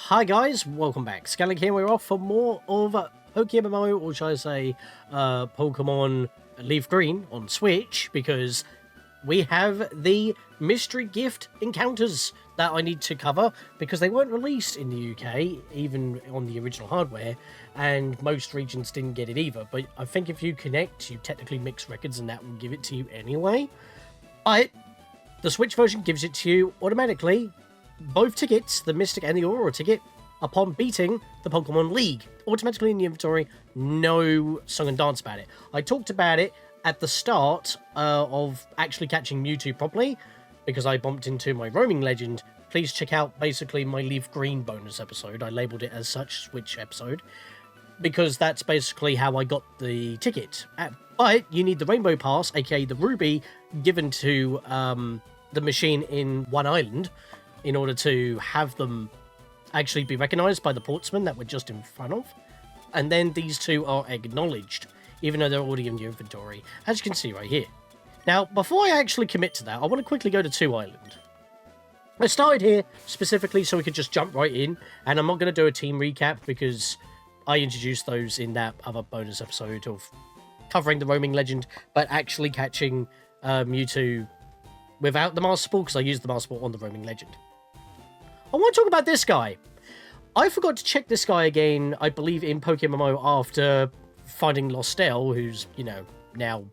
Hi guys, welcome back. Scatlink here, we're off for more of PokéMMO, or should I say, Pokemon Leaf Green on Switch, because we have the mystery gift encounters that I need to cover, because they weren't released in the UK, even on the original hardware, and most regions didn't get it either. But I think if you connect, you technically mix records, and that will give it to you anyway. But the Switch version gives it to you automatically. Both tickets, the Mystic and the Aurora ticket, upon beating the Pokemon League. Automatically in the inventory, no song and dance about it. I talked about it at the start of actually catching Mewtwo properly, because I bumped into my roaming legend. Please check out basically my Leaf Green bonus episode. I labelled it as such, Switch episode, because that's basically how I got the ticket. But you need the Rainbow Pass, aka the Ruby, given to the machine in One Island, in order to have them actually be recognised by the portsman that we're just in front of. And then these two are acknowledged, even though they're already in your inventory, as you can see right here. Now, before I actually commit to that, I want to quickly go to 2 Island. I started here specifically so we could just jump right in, and I'm not going to do a team recap because I introduced those in that other bonus episode of covering the roaming legend, but actually catching Mewtwo without the Master Ball, because I used the Master Ball on the roaming legend. I want to talk about this guy. I forgot to check this guy again, I believe, in PokéMMO after finding Lostel, who's, you know, now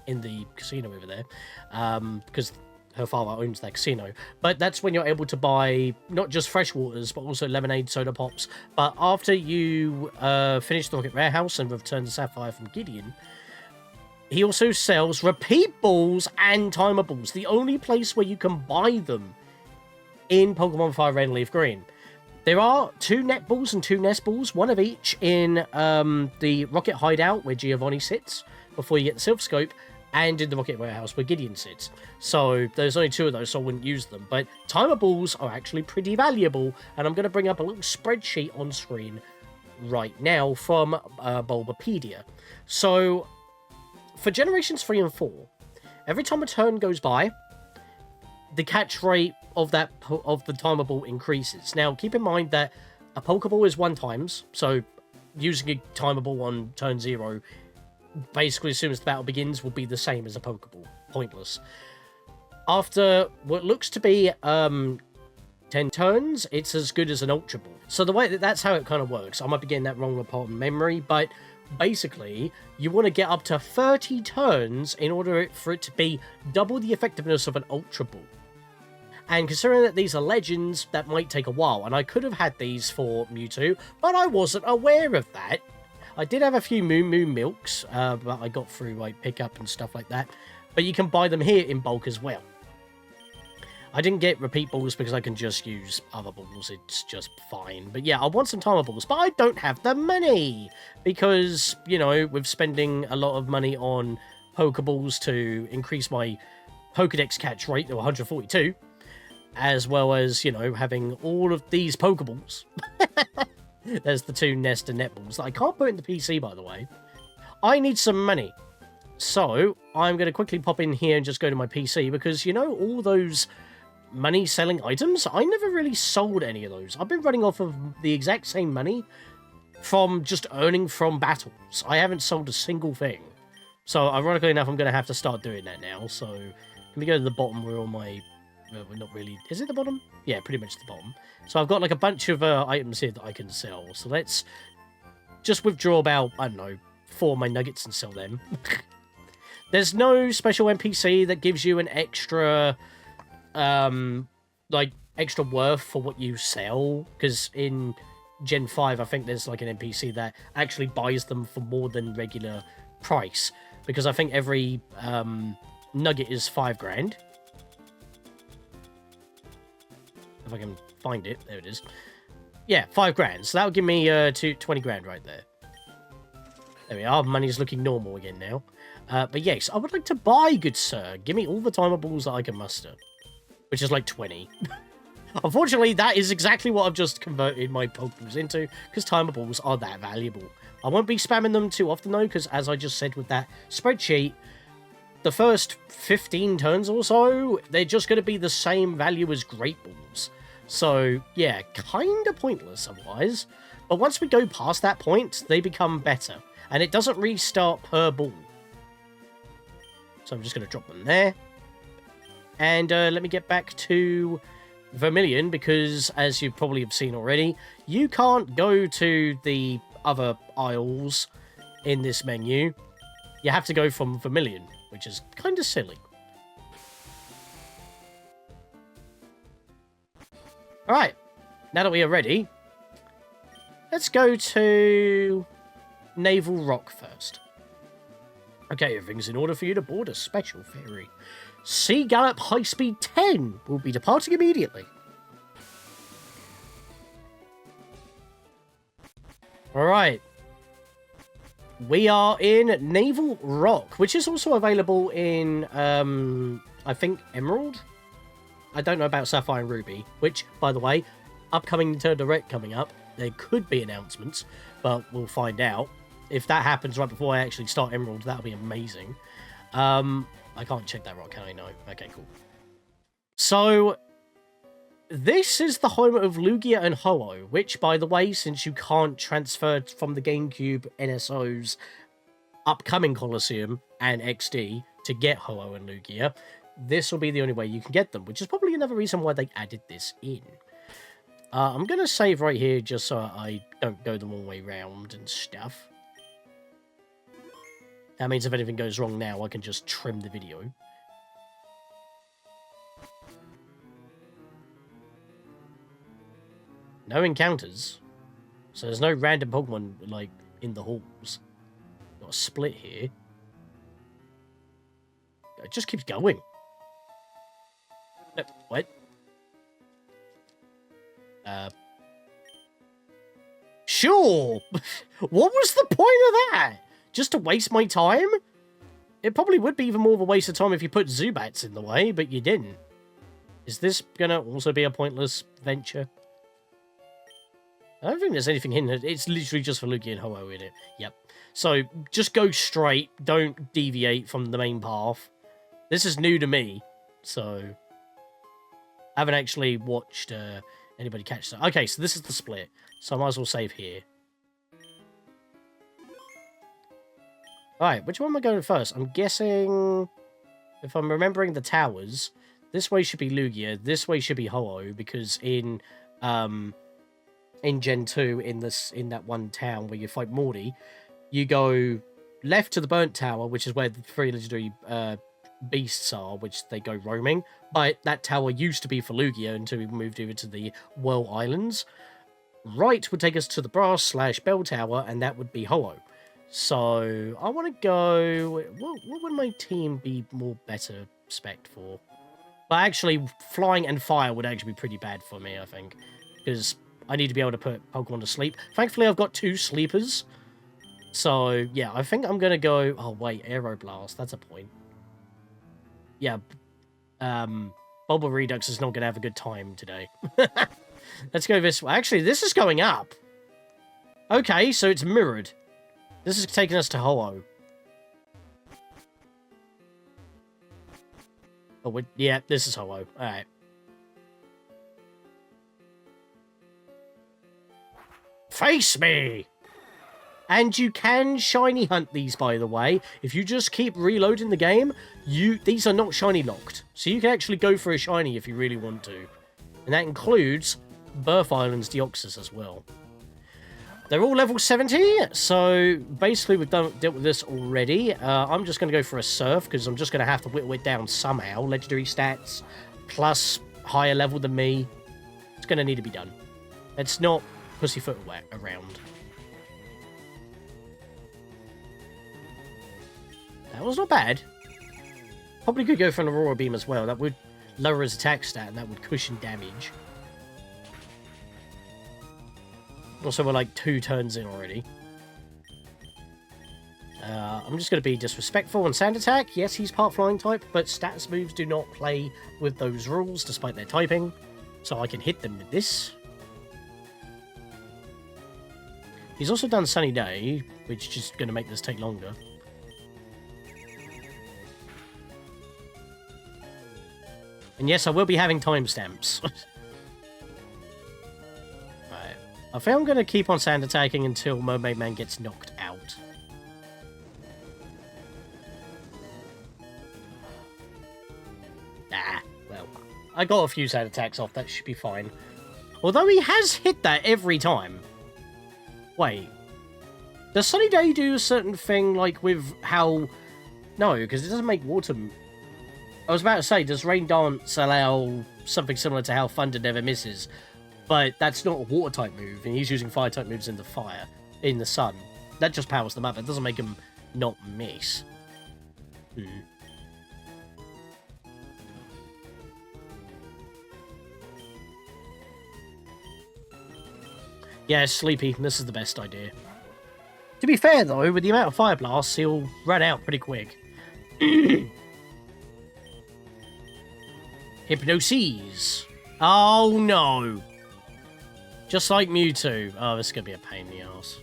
in the casino over there, because her father owns that casino. But that's when you're able to buy not just fresh waters, but also lemonade, soda pops. But after you finish the Rocket Warehouse and return the Sapphire from Gideon, he also sells repeat balls and timer balls, the only place where you can buy them in Pokemon Fire Red and Leaf Green. There are 2 net balls and 2 nest balls, one of each in the Rocket Hideout where Giovanni sits before you get the Silph Scope, and in the Rocket Warehouse where Gideon sits. So there's only 2 of those, so I wouldn't use them. But timer balls are actually pretty valuable, and I'm going to bring up a little spreadsheet on screen right now from Bulbapedia. So for Generations 3 and 4, every time a turn goes by, the catch rate of the timer ball increases. Now, keep in mind that a Pokeball is 1 times, so using a timer ball on turn 0, basically as soon as the battle begins, will be the same as a Pokeball. Pointless. After what looks to be 10 turns, it's as good as an Ultra Ball. So that's how it kind of works. I might be getting that wrong upon memory, but basically, you want to get up to 30 turns in order for it to be double the effectiveness of an Ultra Ball. And considering that these are legends, that might take a while. And I could have had these for Mewtwo, but I wasn't aware of that. I did have a few Moon Milks, but I got through like pickup and stuff like that. But you can buy them here in bulk as well. I didn't get repeat balls because I can just use other balls. It's just fine. But yeah, I want some timer balls, but I don't have the money. Because, you know, with spending a lot of money on Pokeballs to increase my Pokedex catch rate to 142, as well as, you know, having all of these Pokeballs. There's the 2 nest and net balls that I can't put in the PC, by the way. I need some money. So I'm going to quickly pop in here and just go to my PC, because, you know, all those money selling items, I never really sold any of those. I've been running off of the exact same money from just earning from battles. I haven't sold a single thing. So ironically enough, I'm going to have to start doing that now. So can we go to the bottom where all my... Well, not really. Is it the bottom? Yeah, pretty much the bottom. So I've got like a bunch of items here that I can sell. So let's just withdraw about, I don't know, 4 of my nuggets and sell them. There's no special NPC that gives you an extra, like, extra worth for what you sell. Because in Gen 5, I think there's like an NPC that actually buys them for more than regular price. Because I think every nugget is 5 grand. If I can find it. There it is. Yeah, 5 grand. So that'll give me 20 grand right there. There we are. Money's looking normal again now. But yes, I would like to buy, good sir. Give me all the timer balls that I can muster. Which is like 20. Unfortunately, that is exactly what I've just converted my Pokeballs into, because timer balls are that valuable. I won't be spamming them too often though, because as I just said with that spreadsheet, the first 15 turns or so, they're just going to be the same value as Great Balls. So, yeah, kind of pointless otherwise. But once we go past that point, they become better. And it doesn't restart per ball. So I'm just going to drop them there. And let me get back to Vermilion, because as you probably have seen already, you can't go to the other aisles in this menu. You have to go from Vermilion, which is kind of silly. Alright, now that we are ready, let's go to Navel Rock first. Okay, everything's in order for you to board a special ferry. Sea Gallop High Speed 10 will be departing immediately. Alright. We are in Navel Rock, which is also available in, I think, Emerald? I don't know about Sapphire and Ruby, which, by the way, upcoming Nintendo Direct coming up, there could be announcements, but we'll find out. If that happens right before I actually start Emerald, that'll be amazing. I can't check that rock, can I? No. Okay, cool. So, this is the home of Lugia and Ho-Oh, which, by the way, since you can't transfer from the GameCube NSO's upcoming Colosseum and XD to get Ho-Oh and Lugia, this will be the only way you can get them, which is probably another reason why they added this in. I'm going to save right here just so I don't go the wrong way round and stuff. That means if anything goes wrong now, I can just trim the video. No encounters. So there's no random Pokemon, like, in the halls. Got a split here. It just keeps going. No, what? Sure! What was the point of that? Just to waste my time? It probably would be even more of a waste of time if you put Zubats in the way, but you didn't. Is this gonna also be a pointless venture? I don't think there's anything in it. It's literally just for Lugia and Ho-Oh in it. Yep. So, just go straight. Don't deviate from the main path. This is new to me, so... I haven't actually watched anybody catch that. Okay, so this is the split. So I might as well save here. Alright, which one am I going first? I'm guessing... If I'm remembering the towers, this way should be Lugia, this way should be Ho-Oh, because in Gen 2, in that one town where you fight Morty, you go left to the Burnt Tower, which is where the three legendary beasts are, which they go roaming. But that tower used to be for Lugia until we moved over to the Whirl Islands. Right would take us to the Brass/Bell Tower, and that would be Ho-Oh. So, I want to go... What would my team be more better spec'd for? But actually, flying and fire would actually be pretty bad for me, I think. Because I need to be able to put Pokemon to sleep. Thankfully, I've got 2 sleepers. So, yeah, I think I'm going to go... Oh, wait, Aeroblast. That's a point. Yeah, Bulba Redux is not going to have a good time today. Let's go this way. Actually, this is going up. Okay, so it's mirrored. This is taking us to Ho-Oh. Oh, yeah, this is Ho-Oh. Alright. Face me! And you can shiny hunt these, by the way. If you just keep reloading the game, these are not shiny locked. So you can actually go for a shiny if you really want to. And that includes Birth Island's Deoxys as well. They're all level 70, so basically we've dealt with this already. I'm just going to go for a Surf, because I'm just going to have to whittle it down somehow. Legendary stats, plus higher level than me. It's going to need to be done. Let's not pussyfoot around. That was not bad. Probably could go for an Aurora Beam as well. That would lower his attack stat, and that would cushion damage. Also, we're like 2 turns in already. I'm just going to be disrespectful on Sand Attack. Yes, he's part Flying type, but status moves do not play with those rules, despite their typing. So I can hit them with this. He's also done Sunny Day, which is just going to make this take longer. And yes, I will be having timestamps. I think I'm going to keep on sand attacking until Mermaid Man gets knocked out. Ah, well, I got a few sand attacks off. That should be fine. Although he has hit that every time. Wait. Does Sunny Day do a certain thing, like, with how... No, because it doesn't make water... I was about to say, does Rain Dance allow something similar to how Thunder never misses? But that's not a water-type move, and he's using fire-type moves in the sun. That just powers them up. It doesn't make them not miss. Yeah, Sleepy. This is the best idea. To be fair, though, with the amount of Fire Blasts, he'll run out pretty quick. Hypnosis. Oh, no. Just like Mewtwo. Oh, this is going to be a pain in the ass.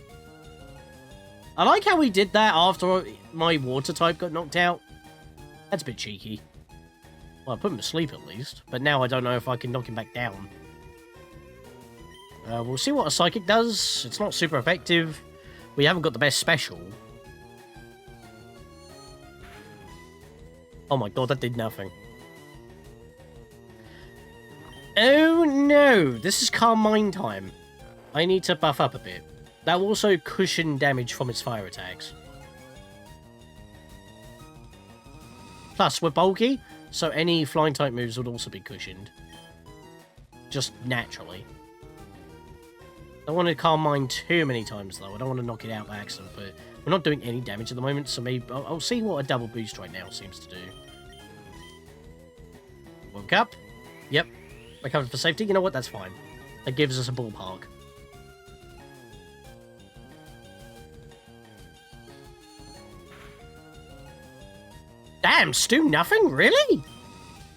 I like how we did that after my water type got knocked out. That's a bit cheeky. Well, I put him to sleep at least. But now I don't know if I can knock him back down. We'll see what a Psychic does. It's not super effective. We haven't got the best special. Oh my god, that did nothing. Oh no, this is Carmine time. I need to buff up a bit. That will also cushion damage from its fire attacks. Plus, we're bulky, so any flying type moves would also be cushioned. Just naturally. I don't want to Carmine too many times though. I don't want to knock it out by accident, but we're not doing any damage at the moment, so maybe I'll see what a double boost right now seems to do. Woke up. Yep. Recovered for safety. You know what? That's fine. That gives us a ballpark. Damn, Stu, nothing? Really?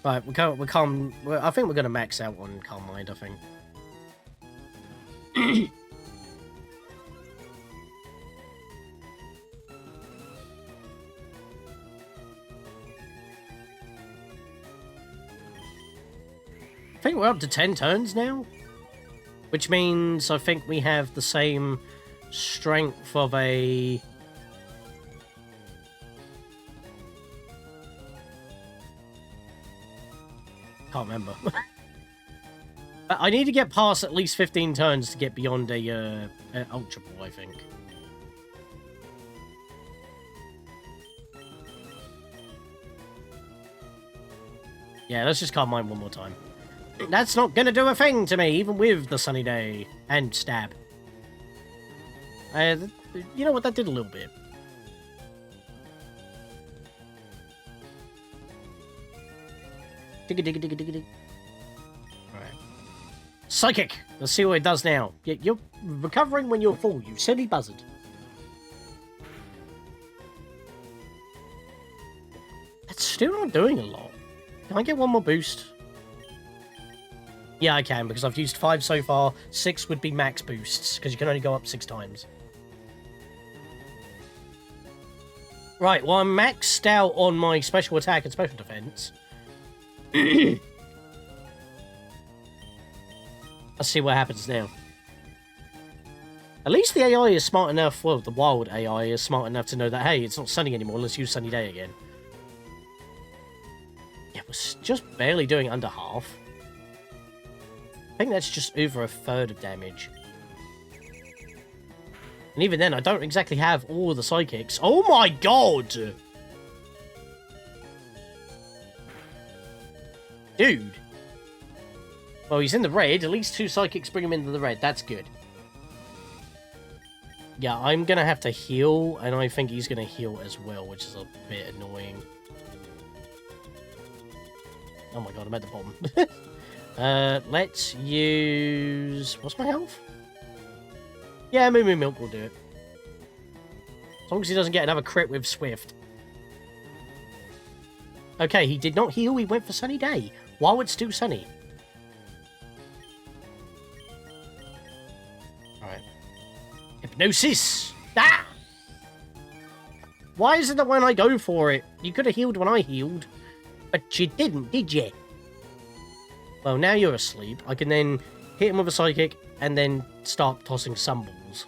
Right, I think we're going to max out on Calm Mind, I think. I think we're up to 10 turns now, which means I think we have the same strength of a... Can't remember. I need to get past at least 15 turns to get beyond a Ultra Ball, I think. Yeah, let's just Calm Mind one more time. That's not gonna do a thing to me, even with the Sunny Day and Stab. You know what? That did a little bit. Digga. Alright. Psychic! Let's see what it does now. You're recovering when you're full, you silly buzzard. That's still not doing a lot. Can I get one more boost? Yeah, I can, because I've used 5 so far. 6 would be max boosts, because you can only go up 6 times. Right, well, I'm maxed out on my special attack and special defense. Let's see what happens now. At least the AI is smart enough, well, the wild AI is smart enough to know that, hey, it's not sunny anymore, let's use Sunny Day again. Yeah, we're just barely doing under half. I think that's just over a third of damage. And even then, I don't exactly have all the psychics. Oh my god! Dude. Well, he's in the red. At least 2 psychics bring him into the red. That's good. Yeah, I'm going to have to heal, and I think he's going to heal as well, which is a bit annoying. Oh my god, I'm at the bottom. Let's use... What's my health? Yeah, Moo Moo Milk will do it. As long as he doesn't get another crit with Swift. Okay, he did not heal, he went for Sunny Day. While it's still sunny. Alright. Hypnosis! Ah! Why is it that when I go for it, you could have healed when I healed, but you didn't, did you? Well, now you're asleep. I can then hit him with a Psychic, and then start tossing some balls.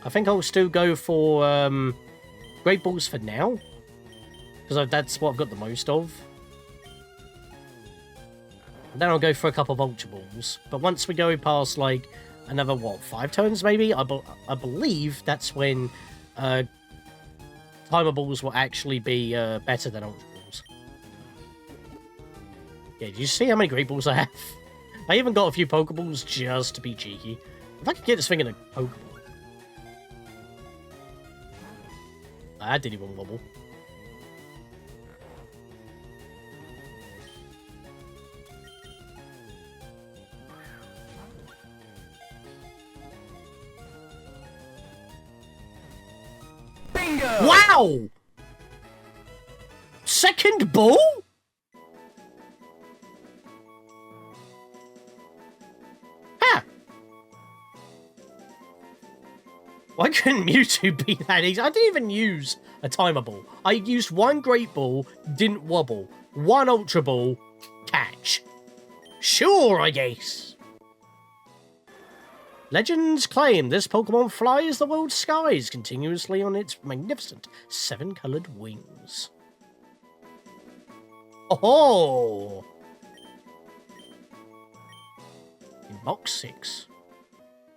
I think I'll still go for Great Balls for now, because that's what I've got the most of. And then I'll go for a couple of Ultra Balls. But once we go past, like, another, what, 5 turns maybe? I believe that's when Timer Balls will actually be better than Ultra Balls. Yeah, do you see how many Great Balls I have? I even got a few Pokeballs just to be cheeky. If I could get this thing in a Pokeball. That didn't even wobble. Bingo! Wow! Second ball? Huh. Why couldn't Mewtwo be that easy? I didn't even use a Timer Ball. I used one Great Ball, didn't wobble. One Ultra Ball, catch. Sure, I guess. Legends claim this Pokemon flies the world's skies continuously on its magnificent 7-coloured wings. Oh! In box 6.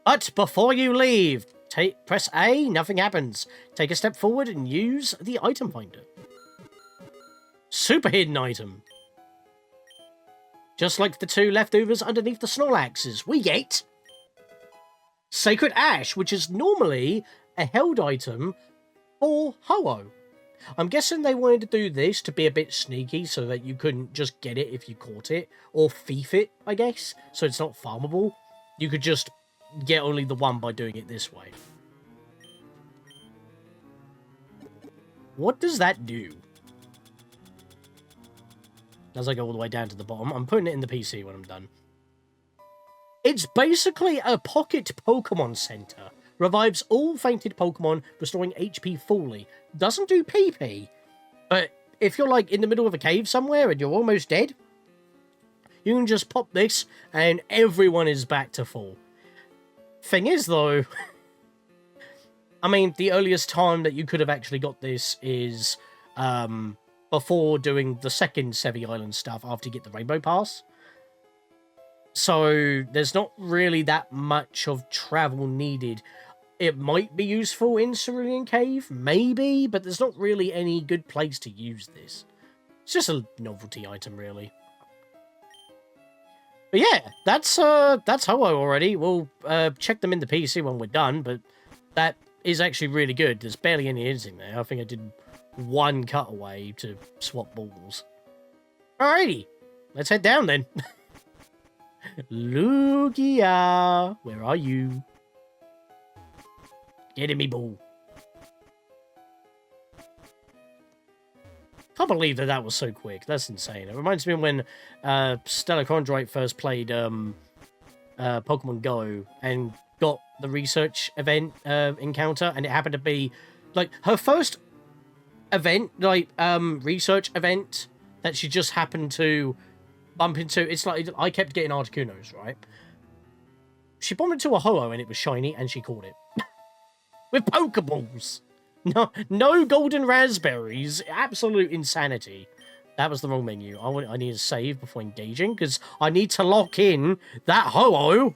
But before you leave, press A, nothing happens. Take a step forward and use the item finder. Super hidden item. Just like the 2 leftovers underneath the Snorlaxes, we get Sacred Ash, which is normally a held item for Ho-Oh. I'm guessing they wanted to do this to be a bit sneaky so that you couldn't just get it if you caught it, or thief it, I guess, so it's not farmable. You could just get only the one by doing it this way. What does that do? As I go all the way down to the bottom, I'm putting it in the PC when I'm done. It's basically a pocket Pokemon Center. Revives all fainted Pokemon, restoring HP fully. Doesn't do PP. But if you're like in the middle of a cave somewhere and you're almost dead, you can just pop this and everyone is back to full. Thing is though, I mean, the earliest time that you could have actually got this is before doing the second Sevi Island stuff after you get the Rainbow Pass. So there's not really that much of travel needed. It might be useful in Cerulean Cave, maybe, but there's not really any good place to use this. It's just a novelty item, really. But yeah, that's Ho-Oh already. We'll check them in the PC when we're done, but that is actually really good. There's barely any editing there. I think I did one cutaway to swap balls. Alrighty, let's head down then. Lugia, where are you? Get in me, ball. Can't believe that was so quick. That's insane. It reminds me of when Stella Chondrite first played Pokemon Go and got the research event encounter, and it happened to be like her first event, like research event that she just happened to bump into. It's like I kept getting Articunos, right? She bumped into a Ho-Oh and it was shiny, and she caught it with Pokeballs. No golden raspberries. Absolute insanity. That was the wrong menu. I need to save before engaging because I need to lock in that Ho-Oh.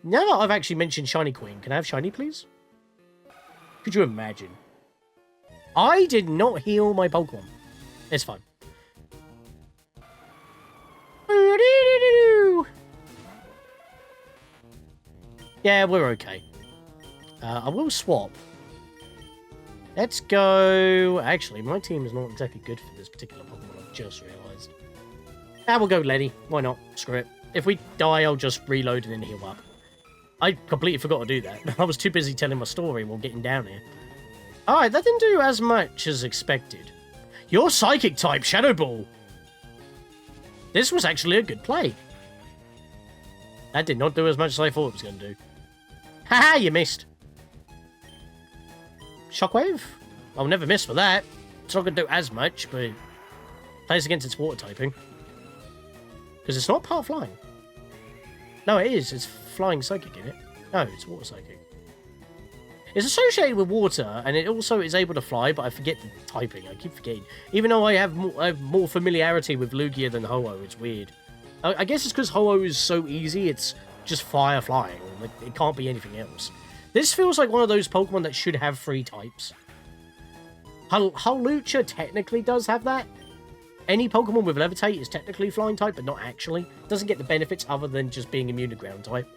Now that I've actually mentioned Shiny Queen, can I have Shiny, please? Could you imagine? I did not heal my Pokemon. It's fine. Yeah, we're okay. I will swap. Let's go... Actually, my team is not exactly good for this particular Pokemon, I've just realised. We'll go Lenny. Why not? Screw it. If we die, I'll just reload and then heal up. I completely forgot to do that. I was too busy telling my story while getting down here. Alright, that didn't do as much as expected. Your Psychic type, Shadow Ball. This was actually a good play. That did not do as much as I thought it was going to do. Haha, you missed. Shockwave? I'll never miss for that. It's not going to do as much, but plays against its water typing. Because it's not part flying. No, it is. It's flying psychic, isn't it? No, it's water psychic. It's associated with water, and it also is able to fly, but I forget the typing. I keep forgetting. Even though I have more familiarity with Lugia than Ho-Oh, it's weird. I guess it's because Ho-Oh is so easy, it's just fire flying. Like, it can't be anything else. This feels like one of those Pokemon that should have 3 types. Hawlucha technically does have that. Any Pokemon with Levitate is technically flying type, but not actually. Doesn't get the benefits other than just being immune to ground type.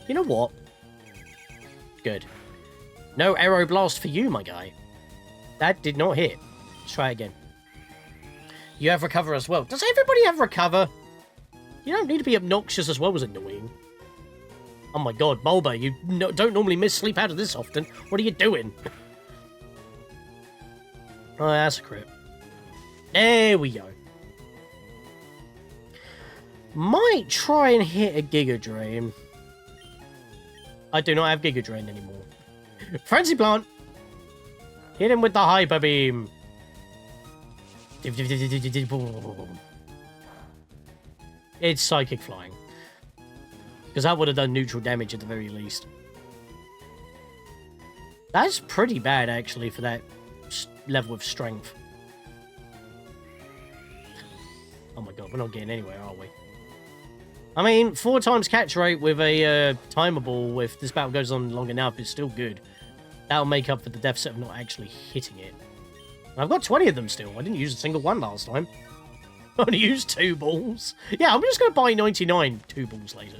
You know what? Good. No Aero Blast for you, my guy. That did not hit. Let's try again. You have Recover as well. Does everybody have Recover? You don't need to be obnoxious as well as annoying. Oh my god, Bulba, you don't normally miss sleep out of this often. What are you doing? Oh, that's a crit. There we go. Might try and hit a Giga Drain. I do not have Giga Drain anymore. Frenzy Plant! Hit him with the Hyper Beam. It's Psychic Flying. Because that would have done neutral damage at the very least. That's pretty bad, actually, for that level of strength. Oh my god, we're not getting anywhere, are we? I mean, 4 times catch rate with a timer ball, if this battle goes on long enough, is still good. That'll make up for the deficit of not actually hitting it. And I've got 20 of them still. I didn't use a single one last time. I only used 2 balls. Yeah, I'm just going to buy 99 2 balls later.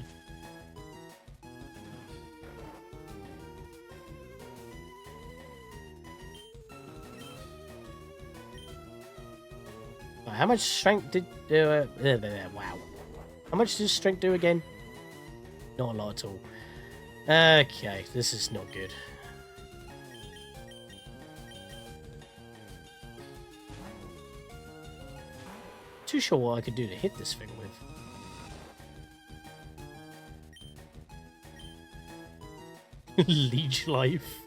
How much strength did... wow. How much does strength do again? Not a lot at all. Okay, this is not good. Too sure what I could do to hit this thing with. Leech Life.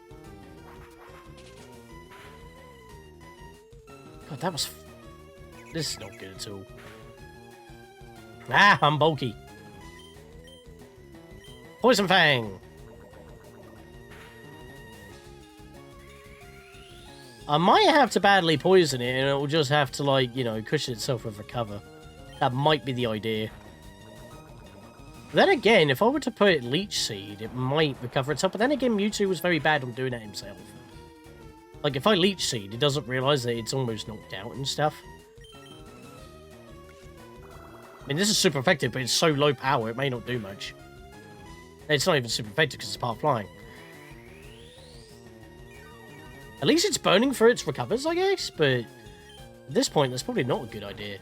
God, that was... This is not good at all. Ah, I'm bulky. Poison Fang. I might have to badly poison it, and it will just have to, like, you know, cushion itself with Recover. That might be the idea. Then again, if I were to put Leech Seed, it might recover itself. But then again, Mewtwo was very bad on doing that himself. Like, if I Leech Seed, it doesn't realise that it's almost knocked out and stuff. I mean, this is super effective, but it's so low power, it may not do much. It's not even super effective because it's part flying. At least it's burning for its recovers, I guess, but at this point, that's probably not a good idea.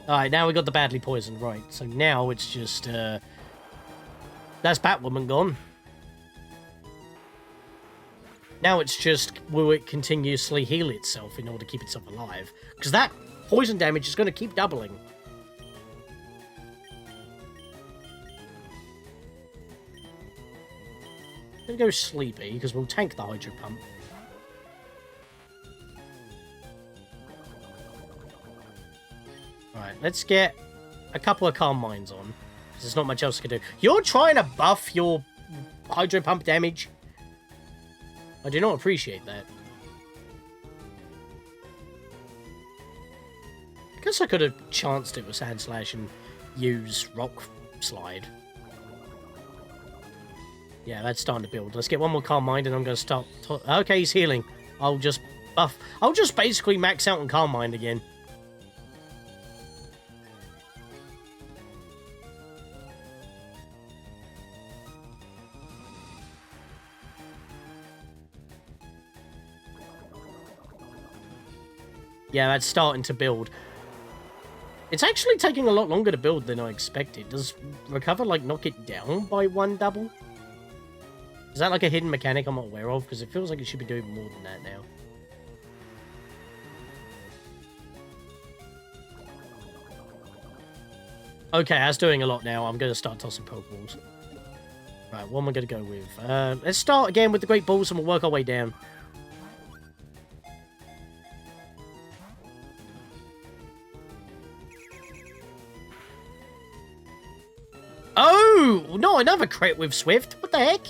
Alright, now we got the badly poisoned, right. So now it's just, that's Batwoman gone. Now it's just, will it continuously heal itself in order to keep itself alive? Because that poison damage is going to keep doubling. I'm going to go Sleepy, because we'll tank the Hydro Pump. Alright, let's get a couple of Calm Minds on. Because there's not much else I can do. You're trying to buff your Hydro Pump damage? I do not appreciate that. I guess I could have chanced it with Sand Slash and use Rock Slide. Yeah, that's starting to build. Let's get one more Calm Mind and I'm going to start... Okay, he's healing. I'll just buff... I'll just basically max out on Calm Mind again. Yeah, that's starting to build. It's actually taking a lot longer to build than I expected. Does Recover, like, knock it down by 1 double? Is that, like, a hidden mechanic I'm not aware of? Because it feels like it should be doing more than that now. Okay, that's doing a lot now. I'm going to start tossing Pokeballs. Right, what am I going to go with? Let's start again with the Great Balls and we'll work our way down. Oh, no, another crit with Swift. What the heck?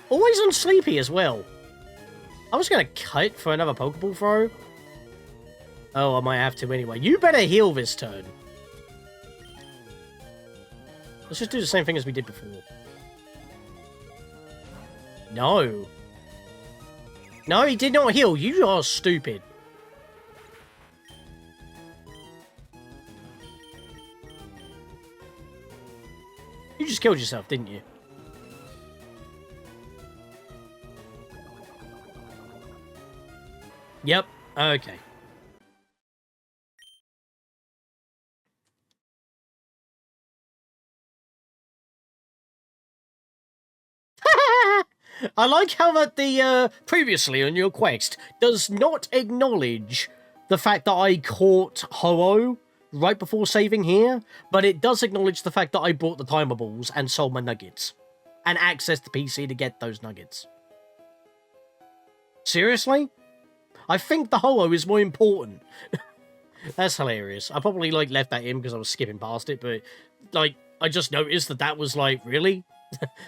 Always on Sleepy as well. I was going to cut for another Pokeball throw. Oh, I might have to anyway. You better heal this turn. Let's just do the same thing as we did before. No. No, he did not heal. You are stupid. You just killed yourself, didn't you? Yep. Okay. I like how that the previously on your quest does not acknowledge the fact that I caught Ho-Oh right before saving here, but it does acknowledge the fact that I bought the timer balls and sold my nuggets and accessed the PC to get those nuggets. Seriously? I think the Ho-Oh is more important. That's hilarious. I probably like left that in because I was skipping past it, but like I just noticed that was like, really?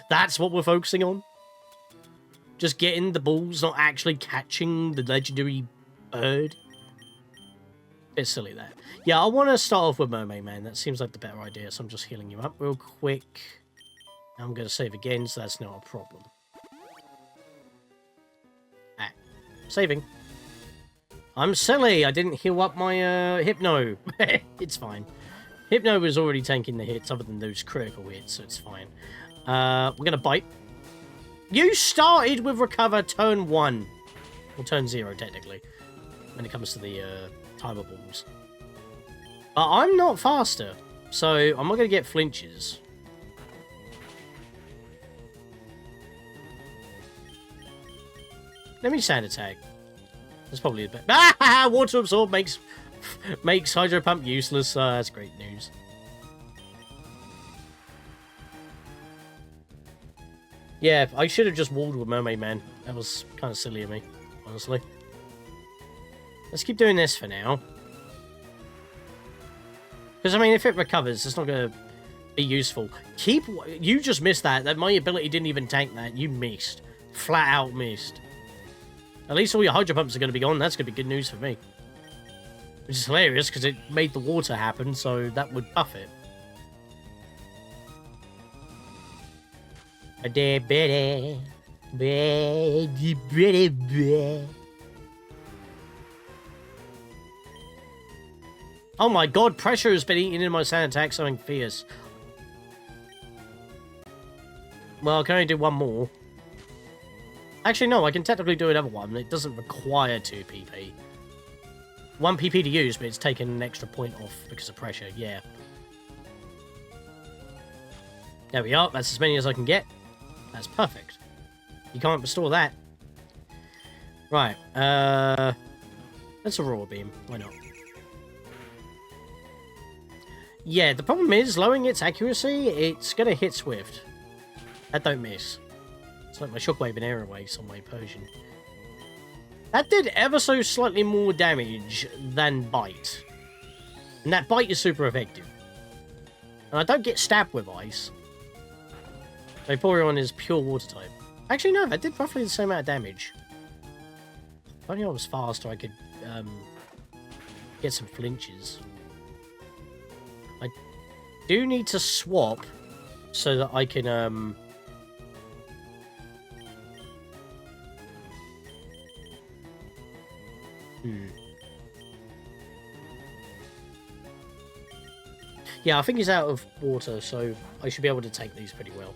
That's what we're focusing on? Just getting the balls, not actually catching the legendary bird? Bit silly, that. Yeah, I want to start off with Mermaid Man. That seems like the better idea, so I'm just healing you up real quick. I'm going to save again, so that's not a problem. Ah, saving. I'm silly. I didn't heal up my Hypno. It's fine. Hypno was already tanking the hits other than those critical hits, so it's fine. We're going to bite. You started with Recover turn 1. Or turn 0, technically. When it comes to the timer balls. But I'm not faster. So I'm not going to get flinches. Let me sand attack. That's probably the best. Ah! Water Absorb makes Hydro Pump useless. That's great news. Yeah, I should have just walled with Mermaid Man. That was kind of silly of me, honestly. Let's keep doing this for now. Because, I mean, if it recovers, it's not going to be useful. You just missed that. My ability didn't even tank that. You missed. Flat out missed. At least all your Hydro Pumps are going to be gone. That's going to be good news for me. Which is hilarious, because it made the water happen, so that would buff it. Oh my god, pressure has been eating in my sand attack, something fierce. Well, I can only do one more. Actually, no, I can technically do another one. It doesn't require 2 PP. 1 PP to use, but it's taken an extra point off because of pressure, yeah. There we are, that's as many as I can get. That's perfect. You can't restore that. Right, let's Aurora Beam. Why not? Yeah, the problem is, lowering its accuracy, it's gonna hit Swift. That don't miss. It's like my Shockwave and Air Wave on my Persian. That did ever so slightly more damage than Bite. And that Bite is super effective. And I don't get stabbed with Ice. Vaporeon is pure water type. Actually, no, that did roughly the same amount of damage. If only I was faster, I could get some flinches. I do need to swap so that I can Yeah, I think he's out of water, so I should be able to take these pretty well.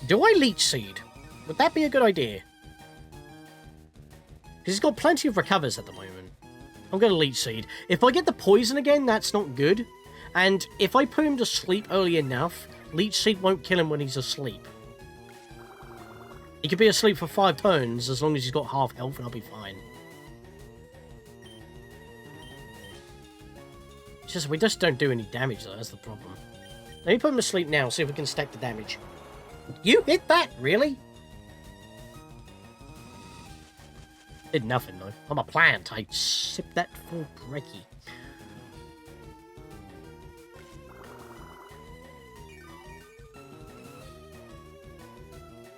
Do I Leech Seed? Would that be a good idea? Because he's got plenty of recovers at the moment. I'm going to Leech Seed. If I get the poison again, that's not good. And if I put him to sleep early enough, Leech Seed won't kill him when he's asleep. He could be asleep for 5 turns as long as he's got half health and I'll be fine. we just don't do any damage, though. That's the problem. Let me put him to sleep now, see if we can stack the damage. You hit that? Really? Did nothing, though. I'm a plant. I sipped that for brekkie.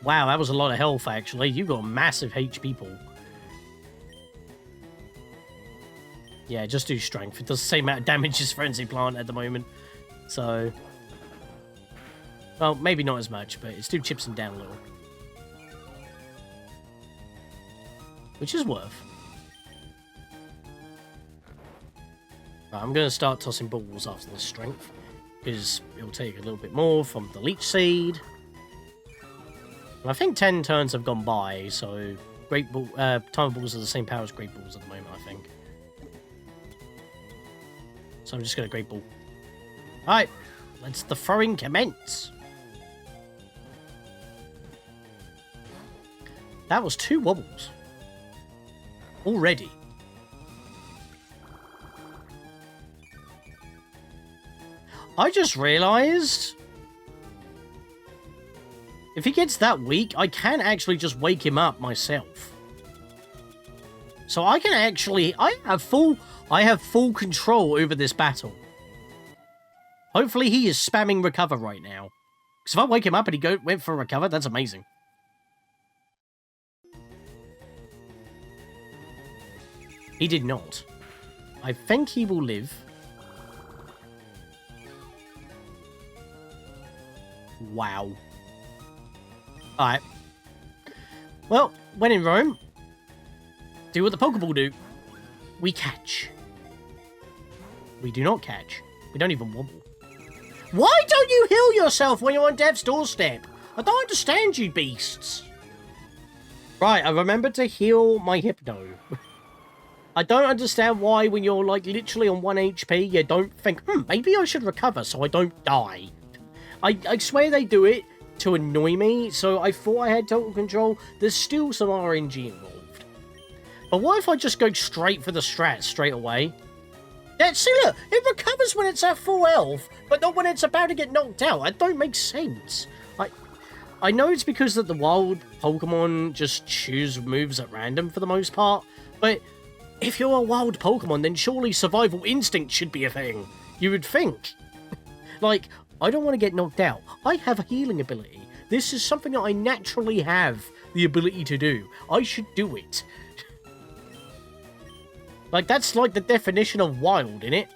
Wow, that was a lot of health, actually. You got a massive HP pool. Yeah, just do strength. It does the same amount of damage as Frenzy Plant at the moment. So... well, maybe not as much, but it still chips him down a little. Which is worth. Right, I'm going to start tossing balls after the strength. Because it'll take a little bit more from the Leech Seed. And I think 10 turns have gone by, so... Great Ball, Time Balls are the same power as Great Balls at the moment, I think. So I'm just going to Great Ball. Alright, let's the throwing commence. That was 2 wobbles. Already. I just realised... if he gets that weak, I can actually just wake him up myself. So I can actually... I have full control over this battle. Hopefully he is spamming recover right now. Because if I wake him up and he went for recover, that's amazing. He did not. I think he will live. Wow. Alright. Well, when in Rome, do what the PokeBall do. We catch. We do not catch. We don't even wobble. Why don't you heal yourself when you're on death's doorstep? I don't understand you beasts. Right, I remembered to heal my Hypno. I don't understand why when you're like literally on 1 HP, you don't think, maybe I should recover so I don't die. I swear they do it to annoy me, so I thought I had total control. There's still some RNG involved. But what if I just go straight for the strat straight away? Yeah, see look, it recovers when it's at full health, but not when it's about to get knocked out. That don't make sense. I know it's because that the wild Pokemon just choose moves at random for the most part, but if you're a wild Pokemon, then surely survival instinct should be a thing. You would think. Like, I don't want to get knocked out. I have a healing ability. This is something that I naturally have the ability to do. I should do it. Like, that's like the definition of wild, innit?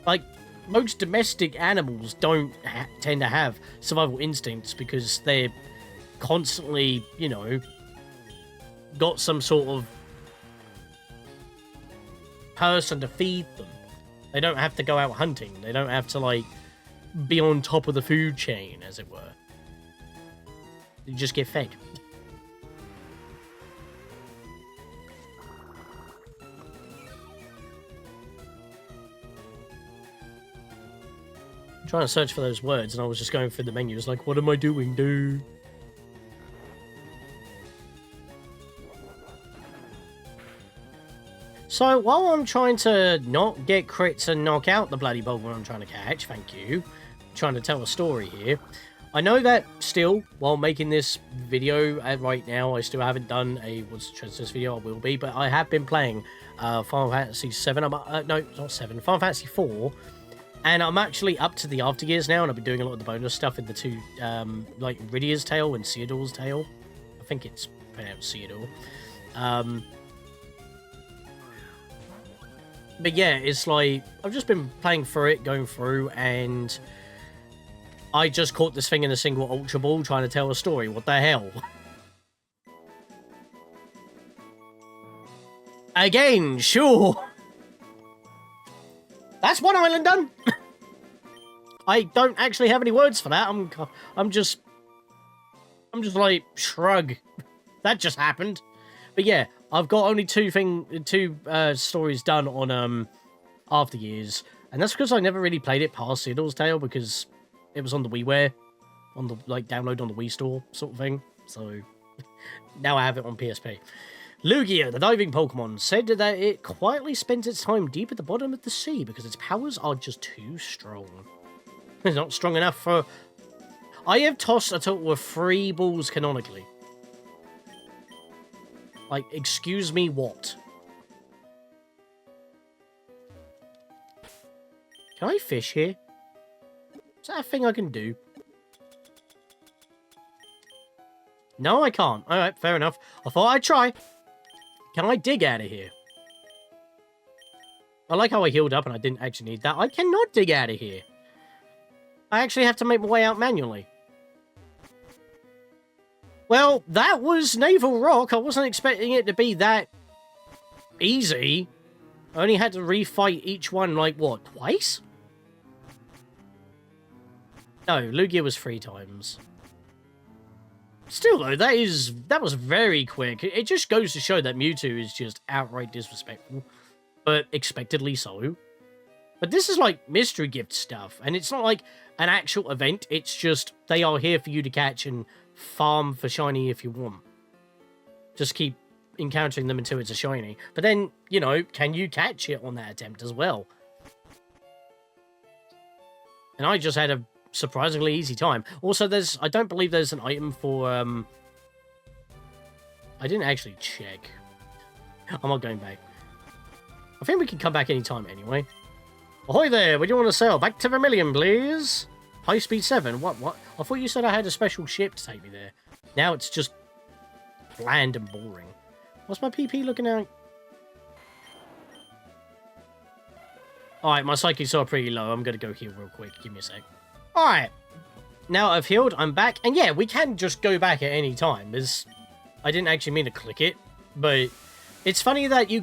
Like, most domestic animals don't tend to have survival instincts because they're constantly, you know, got some sort of person to feed them. They don't have to go out hunting. They don't have to, like, be on top of the food chain, as it were. You just get fed. I'm trying to search for those words, and I was just going through the menu. It's like, what am I doing, dude? So, while I'm trying to not get crits and knock out the bloody Pokemon I'm trying to catch, thank you, I'm trying to tell a story here, I know that still, while making this video right now, I still haven't done a What's the Transistors video, I will be, but I have been playing Final Fantasy 7, no, not 7, Final Fantasy 4, and I'm actually up to the After Gears now, and I've been doing a lot of the bonus stuff in the two, like Rydia's Tail and Ceodor's Tail. I think it's pronounced Ceodor. But yeah, it's like, I've just been playing through it, going through, and I just caught this thing in a single Ultra Ball trying to tell a story. What the hell? Again, sure. That's one island done. I don't actually have any words for that. I'm just like, shrug. That just happened. But yeah, I've got only two stories done on After Years, and that's because I never really played it past Ceodor's Tail because it was on the WiiWare, on the like download on the Wii Store sort of thing. So now I have it on PSP. Lugia, the diving Pokemon, said that it quietly spends its time deep at the bottom of the sea because its powers are just too strong. It's not strong enough for... I have tossed a total of 3 balls canonically. Like, excuse me, what? Can I fish here? Is that a thing I can do? No, I can't. Alright, fair enough. I thought I'd try. Can I dig out of here? I like how I healed up and I didn't actually need that. I cannot dig out of here. I actually have to make my way out manually. Well, that was Navel Rock. I wasn't expecting it to be that easy. I only had to refight each one, like, what, twice? No, Lugia was 3 times. Still, though, that was very quick. It just goes to show that Mewtwo is just outright disrespectful, but expectedly so. But this is like mystery gift stuff, and it's not like an actual event. It's just they are here for you to catch and farm for shiny if you want. Just keep encountering them until it's a shiny. But then, you know, can you catch it on that attempt as well? And I just had a surprisingly easy time. Also, I don't believe there's an item for, I didn't actually check. I'm not going back. I think we can come back anytime anyway. Ahoy there, what do you want to sell? Back to Vermilion, please. High speed 7. What? I thought you said I had a special ship to take me there. Now it's just bland and boring. What's my PP looking at? Alright, my psychics are pretty low. I'm going to go heal real quick. Give me a sec. Alright. Now I've healed, I'm back. And yeah, we can just go back at any time. I didn't actually mean to click it, but it's funny that you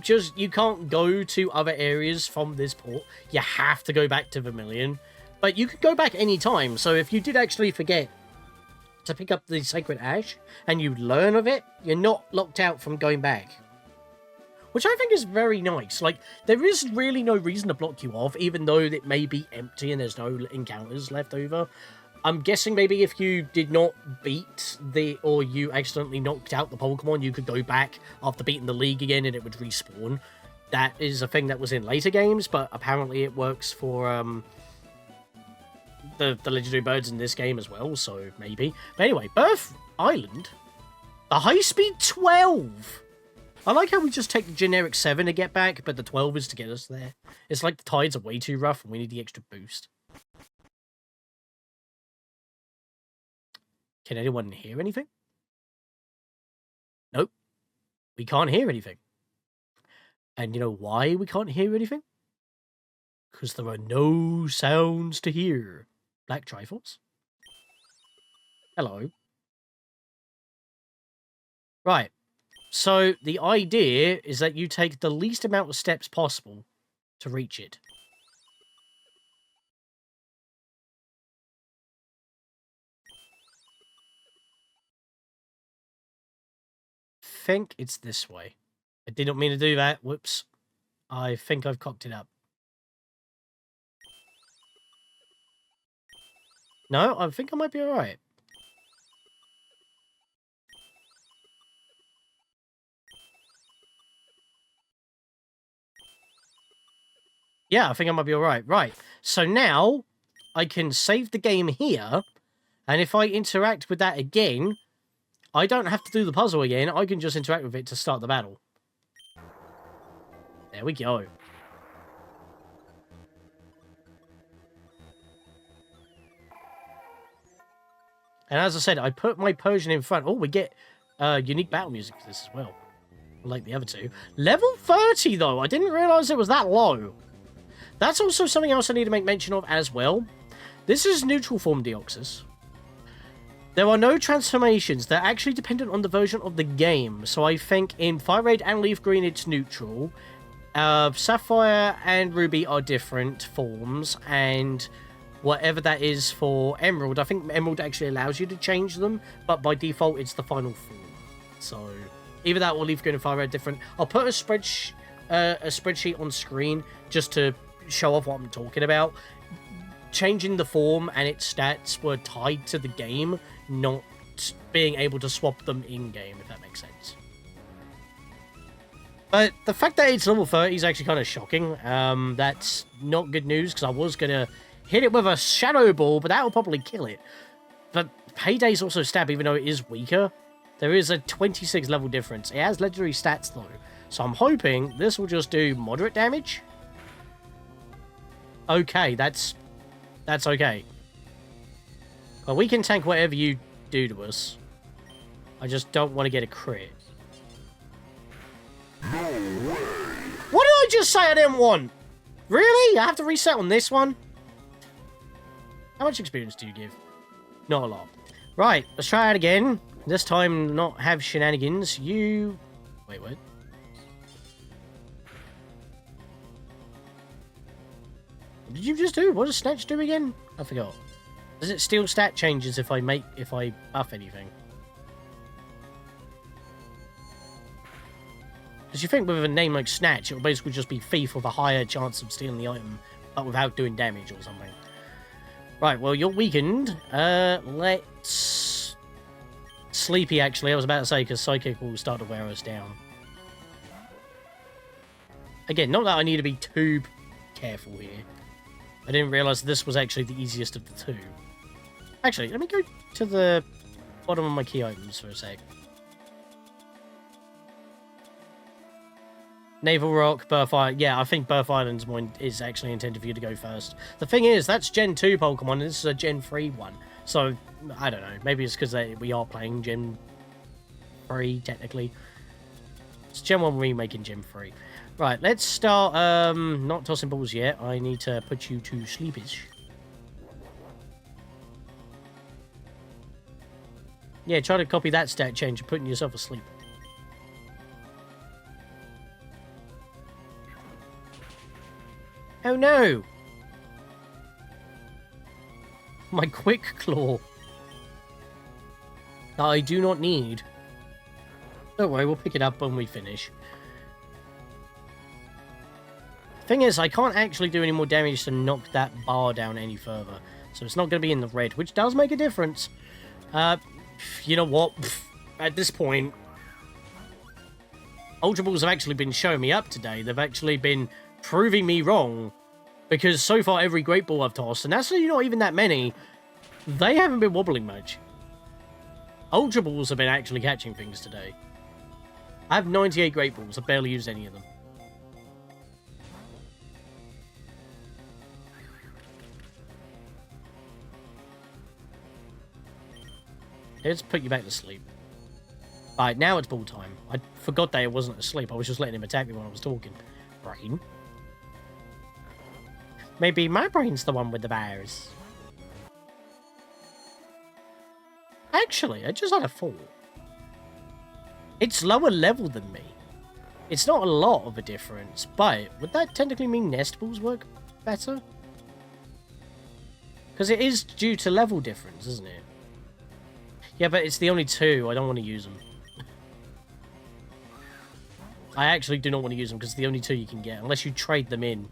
can't go to other areas from this port. You have to go back to Vermilion. But you can go back any time. So if you did actually forget to pick up the Sacred Ash and you learn of it, you're not locked out from going back. Which I think is very nice. Like, there is really no reason to block you off, even though it may be empty and there's no encounters left over. I'm guessing maybe if you did not beat or you accidentally knocked out the Pokemon, you could go back after beating the League again and it would respawn. That is a thing that was in later games, but apparently it works for the legendary birds in this game as well, so maybe. But anyway, Birth Island, the high speed 12. I like how we just take the generic 7 to get back, but the 12 is to get us there. It's like the tides are way too rough and we need the extra boost. Can anyone hear anything? Nope. We can't hear anything. And you know why we can't hear anything? Because there are no sounds to hear. Black Trifles? Hello. Right. So the idea is that you take the least amount of steps possible to reach it. I think it's this way. I did not mean to do that. Whoops. I think I've cocked it up. No, I think I might be alright. Yeah, I think I might be alright. Right. So now I can save the game here. And if I interact with that again, I don't have to do the puzzle again. I can just interact with it to start the battle. There we go. And as I said, I put my Persian in front. Oh, we get unique battle music for this as well. Like the other two. Level 30, though. I didn't realise it was that low. That's also something else I need to make mention of as well. This is neutral form Deoxys. There are no transformations. They're actually dependent on the version of the game. So I think in Fire Red and Leaf Green, it's neutral. Sapphire and Ruby are different forms. And whatever that is for Emerald, I think Emerald actually allows you to change them. But by default, it's the final form. So either that or Leaf Green and Fire Red different. I'll put a spreadsheet on screen just to show off what I'm talking about. Changing the form and its stats were tied to the game, not being able to swap them in-game, if that makes sense. But the fact that it's level 30 is actually kind of shocking. That's not good news, because I was going to hit it with a Shadow Ball, but that will probably kill it. But Payday's also stab, even though it is weaker. There is a 26 level difference. It has legendary stats, though. So I'm hoping this will just do moderate damage. Okay, that's okay. Well, we can tank whatever you do to us. I just don't want to get a crit. No way. What did I just say I didn't want? Really? I have to reset on this one? How much experience do you give? Not a lot. Right, let's try it again. This time not have shenanigans. You... Wait, what? What did you just do? What does Snatch do again? I forgot. Does it steal stat changes if I buff anything? Because you think with a name like Snatch, it'll basically just be Thief with a higher chance of stealing the item, but without doing damage or something. Right, well, you're weakened. Let's... Sleepy, actually, I was about to say, because Psychic will start to wear us down. Again, not that I need to be too careful here. I didn't realise this was actually the easiest of the two. Actually, let me go to the bottom of my key items for a sec. Navel Rock, Birth Island. Yeah, I think Birth Island's is actually intended for you to go first. The thing is, that's Gen 2 Pokemon, and this is a Gen 3 one. So, I don't know. Maybe it's because we are playing Gen 3, technically. It's Gen 1 remake in Gen 3. Right, let's start, not tossing balls yet. I need to put you to sleepish. Yeah, try to copy that stat change and putting yourself asleep. Oh no! My Quick Claw. That I do not need. Don't worry, we'll pick it up when we finish. Thing is, I can't actually do any more damage to knock that bar down any further. So it's not going to be in the red, which does make a difference. You know what? At this point, Ultra Balls have actually been showing me up today. They've actually been proving me wrong. Because so far, every Great Ball I've tossed, and that's not even that many, they haven't been wobbling much. Ultra Balls have been actually catching things today. I have 98 Great Balls. I've barely used any of them. Let's put you back to sleep. Alright, now it's ball time. I forgot that it wasn't asleep. I was just letting him attack me when I was talking. Brain. Maybe my brain's the one with the virus. Actually, I just had a thought. It's lower level than me. It's not a lot of a difference, but would that technically mean Nest Balls work better? Because it is due to level difference, isn't it? Yeah, but it's the only two. I don't want to use them. I actually do not want to use them because it's the only two you can get, unless you trade them in.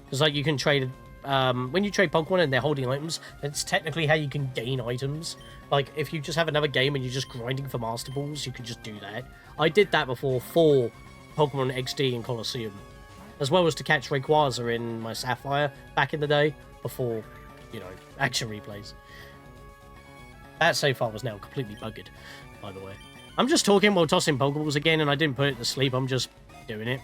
Because, like, you can trade... when you trade Pokemon and they're holding items, that's technically how you can gain items. Like, if you just have another game and you're just grinding for Master Balls, you can just do that. I did that before for Pokemon XD and Colosseum. As well as to catch Rayquaza in my Sapphire back in the day, before, you know, action replays. That save file was now completely buggered, by the way. I'm just talking while tossing Pokeballs again, and I didn't put it to sleep. I'm just doing it.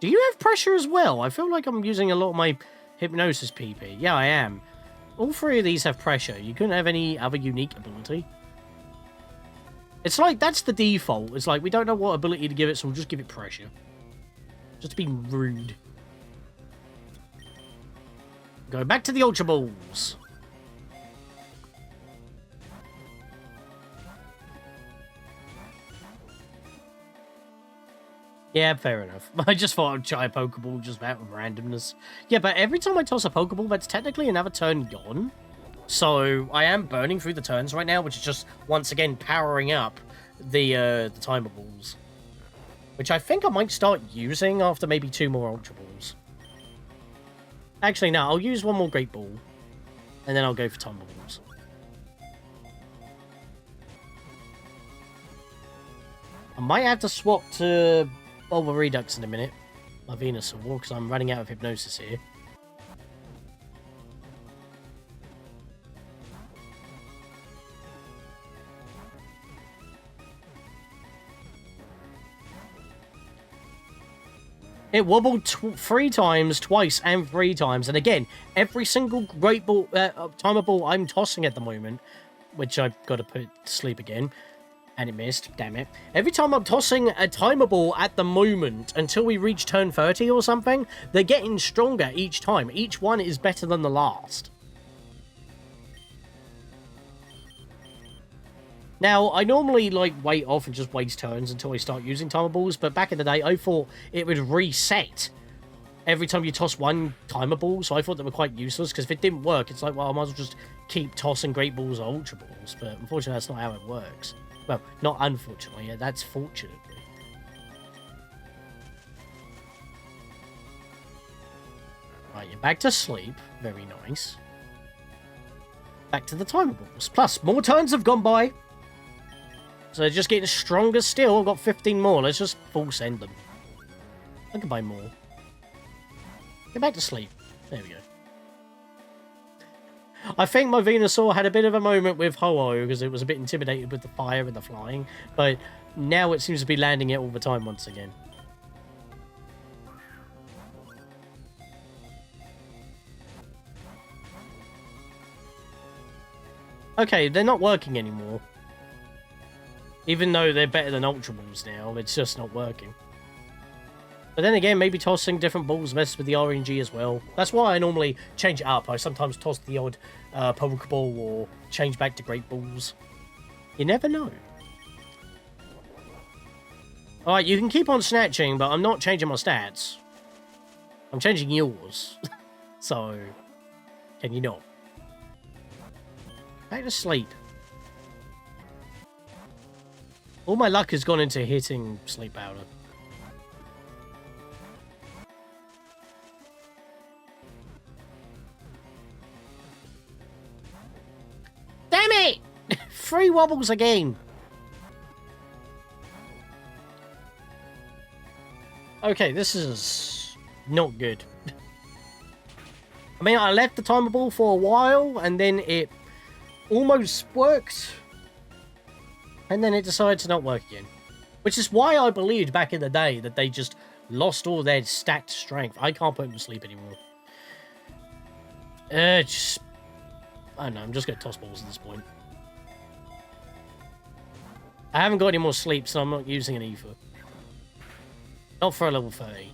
Do you have pressure as well? I feel like I'm using a lot of my Hypnosis PP. Yeah, I am. All three of these have pressure. You couldn't have any other unique ability. It's like, that's the default. It's like, we don't know what ability to give it, so we'll just give it pressure. Just to be rude. Go back to the Ultra Balls. Yeah, fair enough. I just thought I'd try a Pokeball just out of randomness. Yeah, but every time I toss a Pokeball, that's technically another turn gone. So I am burning through the turns right now, which is just, once again, powering up the Timer Balls. Which I think I might start using after maybe 2 more Ultra Balls. Actually, no, I'll use one more Great Ball. And then I'll go for Tumble Balls. I might have to swap to Bulba Redux in a minute. My Venusaur, because I'm running out of Hypnosis here. It wobbled 3 times, twice, and 3 times. And again, every single Great Ball, Timer Ball I'm tossing at the moment, which I've got to put to sleep again, and it missed, damn it. Every time I'm tossing a Timer Ball at the moment, until we reach turn 30 or something, they're getting stronger each time. Each one is better than the last. Now, I normally, like, wait off and just waste turns until I start using Timer Balls, but back in the day, I thought it would reset every time you toss one Timer Ball, so I thought they were quite useless, because if it didn't work, it's like, well, I might as well just keep tossing Great Balls or Ultra Balls, but unfortunately, that's not how it works. Well, not unfortunately, that's fortunately. Right, you're back to sleep. Very nice. Back to the Timer Balls. Plus, more turns have gone by. So they're just getting stronger still. I've got 15 more. Let's just full send them. I can buy more. Get back to sleep. There we go. I think my Venusaur had a bit of a moment with Ho-Oh because it was a bit intimidated with the fire and the flying. But now it seems to be landing it all the time once again. Okay, they're not working anymore. Even though they're better than Ultra Balls now, it's just not working. But then again, maybe tossing different balls messes with the RNG as well. That's why I normally change it up. I sometimes toss the odd PokeBall or change back to Great Balls. You never know. Alright, you can keep on snatching, but I'm not changing my stats. I'm changing yours. So, can you not? Back to sleep. All my luck has gone into hitting Sleep Powder. Damn it! 3 wobbles again. Okay, this is not good. I mean, I left the Timer Ball for a while, and then it almost worked. And then it decided to not work again. Which is why I believed back in the day that they just lost all their stacked strength. I can't put them to sleep anymore. I don't know, I'm just going to toss balls at this point. I haven't got any more sleep, so I'm not using an ether. Not for a level 30.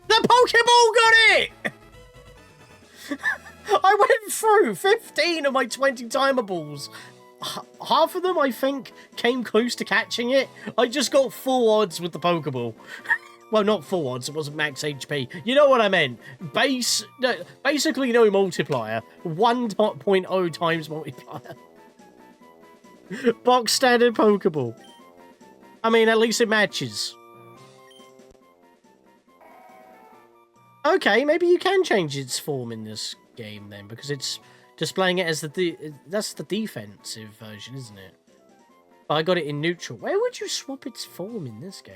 The PokeBall got it! I went through 15 of my 20 Timer Balls. Half of them, I think, came close to catching it. I just got full odds with the Pokeball. Well, not full odds. It wasn't max HP. You know what I meant. Basically no multiplier. 1.0 times multiplier. Box standard Pokeball. I mean, at least it matches. Okay, maybe you can change its form in this game then, because it's displaying it as that's the defensive version, isn't it? But I got it in neutral. Where would you swap its form in this game?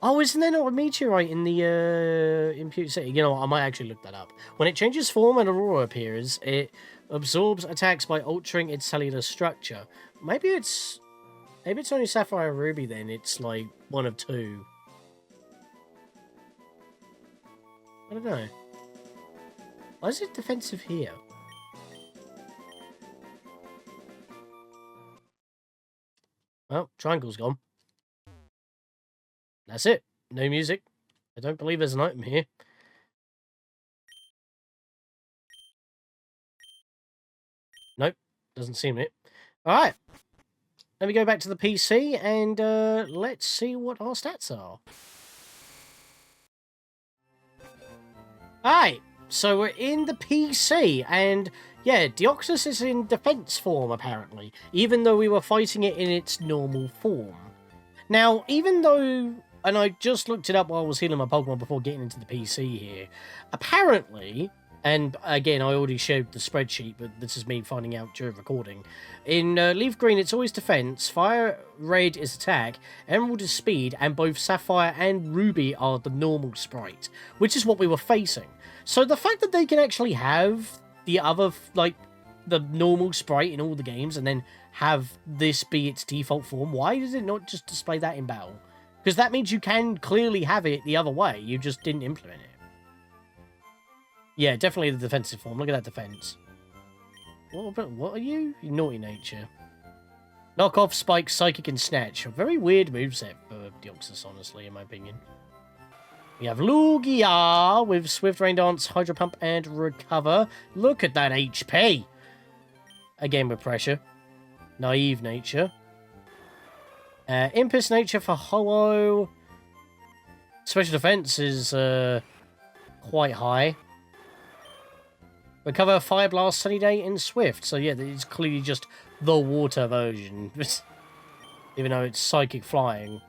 Oh, isn't there not a meteorite in the Impute City? You know what, I might actually look that up. When it changes form and Aurora appears, it absorbs attacks by altering its cellular structure. Maybe it's only Sapphire and Ruby then. It's like one of 2. I don't know. Why is it defensive here? Well, triangle's gone. That's it. No music. I don't believe there's an item here. Nope. Doesn't seem it. Alright. Let me go back to the PC and let's see what our stats are. Alright. So we're in the PC and yeah, Deoxys is in defense form apparently, even though we were fighting it in its normal form. Now, even though, and I just looked it up while I was healing my Pokemon before getting into the PC here, apparently, and again, I already showed the spreadsheet, but this is me finding out during recording. In Leaf Green, it's always defense, Fire Red is attack, Emerald is speed, and both Sapphire and Ruby are the normal sprite, which is what we were facing. So the fact that they can actually have the other, like, the normal sprite in all the games, and then have this be its default form, why does it not just display that in battle? Because that means you can clearly have it the other way, you just didn't implement it. Yeah, definitely the defensive form. Look at that defense. What are you? You naughty nature. Knock off, Spike, Psychic, and Snatch. A very weird moveset for Deoxys, honestly, in my opinion. We have Lugia with Swift Rain Dance, Hydro Pump, and Recover. Look at that HP. Again with pressure. Naive nature. Impus nature for Ho-Oh. Special defense is quite high. Recover, Fire Blast, Sunny Day, and Swift. So yeah, it's clearly just the water version. Even though it's Psychic Flying.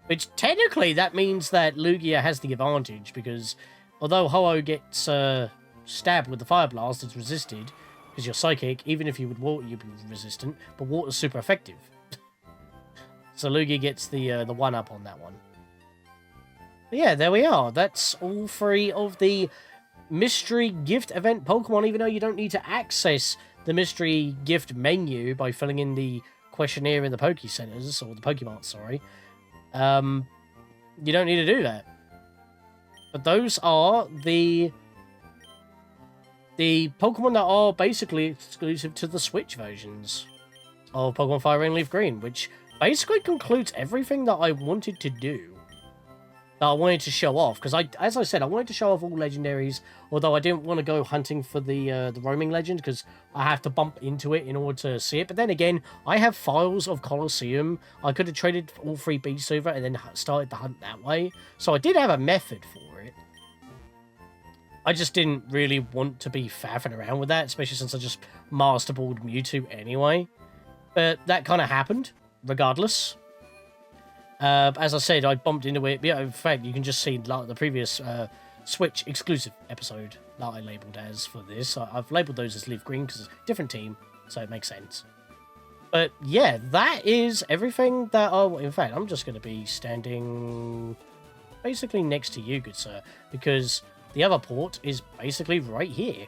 Which technically that means that Lugia has the advantage, because although Ho-Oh gets stabbed with the Fire Blast, it's resisted. Because you're Psychic, even if you would water, you'd be resistant. But water's super effective. So Lugia gets the one-up on that one. But yeah, there we are. That's all three of the mystery gift event Pokemon, even though you don't need to access the mystery gift menu by filling in the questionnaire in the Poke Centers, or the Pokemart, sorry. You don't need to do that. But those are the Pokemon that are basically exclusive to the Switch versions of Pokemon Fire Red and Leaf Green, which basically concludes everything that I wanted to do. That I wanted to show off, because as I said, I wanted to show off all legendaries, although I didn't want to go hunting for the roaming legend, because I have to bump into it in order to see it. But then again, I have files of Colosseum. I could have traded all 3 beasts over and then started the hunt that way. So I did have a method for it. I just didn't really want to be faffing around with that, especially since I just master balled Mewtwo anyway. But that kind of happened, regardless. As I said, I bumped into it. Yeah, in fact, you can just see like the previous Switch exclusive episode that I labelled as for this. I've labelled those as Leaf Green because it's a different team, so it makes sense. But yeah, that is everything that in fact, I'm just going to be standing basically next to you, good sir, because the other port is basically right here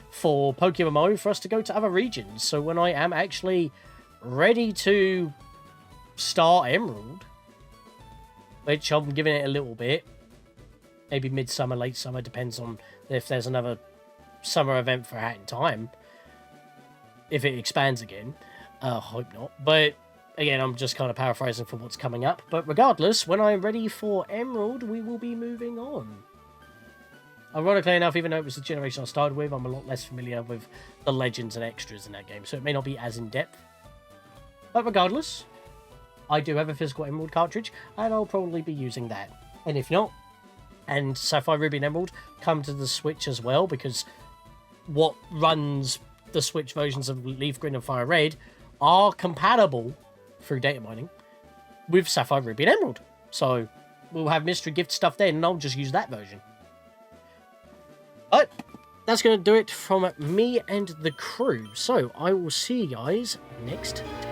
for PokéMMO for us to go to other regions. So when I am actually ready to start Emerald, which I'm giving it a little bit, maybe midsummer, late summer, depends on if there's another summer event for Hat in Time, if it expands again. Hope not, but again, I'm just kind of paraphrasing for what's coming up. But regardless, when I'm ready for Emerald, we will be moving on. Ironically enough, even though it was the generation I started with, I'm a lot less familiar with the legends and extras in that game, so it may not be as in-depth. But regardless, I do have a physical Emerald cartridge, and I'll probably be using that. And if not, and Sapphire, Ruby, and Emerald come to the Switch as well, because what runs the Switch versions of Leaf Green and Fire Red are compatible through data mining with Sapphire, Ruby, and Emerald. So we'll have mystery gift stuff then, and I'll just use that version. But that's going to do it from me and the crew. So I will see you guys next time.